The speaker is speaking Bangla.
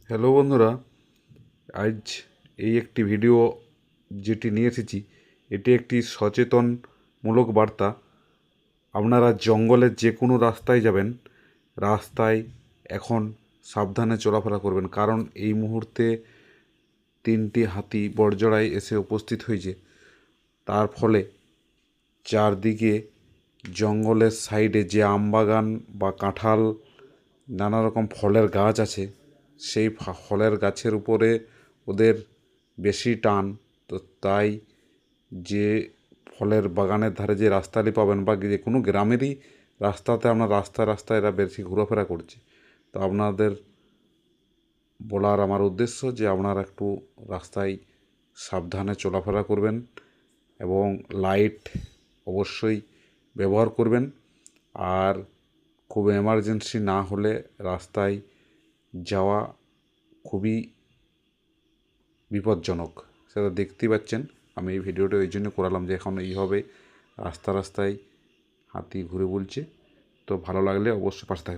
হ্যালো বন্ধুরা, আজ এই একটি ভিডিও যেটি নিয়ে এসেছি এটি একটি সচেতনমূলক বার্তা। আপনারা জঙ্গলের যে কোনো রাস্তায় যাবেন, রাস্তায় এখন সাবধানে চলাফেরা করবেন, কারণ এই মুহূর্তে 3টি হাতি বড়জড়ায় এসে উপস্থিত হয়েছে। তার ফলে চারদিকে জঙ্গলের সাইডে যে আমবাগান বা কাঁঠাল নানা রকম ফলের গাছ আছে, সেই ফলের গাছের উপরে ওদের বেশি টান। তো তাই যে ফলের বাগানের ধারে যে রাস্তাটি পাবেন বা যে কোনো গ্রামেরই রাস্তাতে আপনার রাস্তায় এরা বেশি ঘোরাফেরা করছে। তো আপনাদের বলার আমার উদ্দেশ্য যে আপনারা একটু রাস্তায় সাবধানে চলাফেরা করবেন এবং লাইট অবশ্যই ব্যবহার করবেন। আর খুব এমার্জেন্সি না হলে রাস্তায় যাওয়া খুবই বিপজ্জনক, সেটা দেখতেই পাচ্ছেন। আমি এই ভিডিওটা ওই জন্য করালাম যে এখন এইভাবে রাস্তায় হাতি ঘুরে বলছে। তো ভালো লাগলে অবশ্যই পাশে থাকবেন।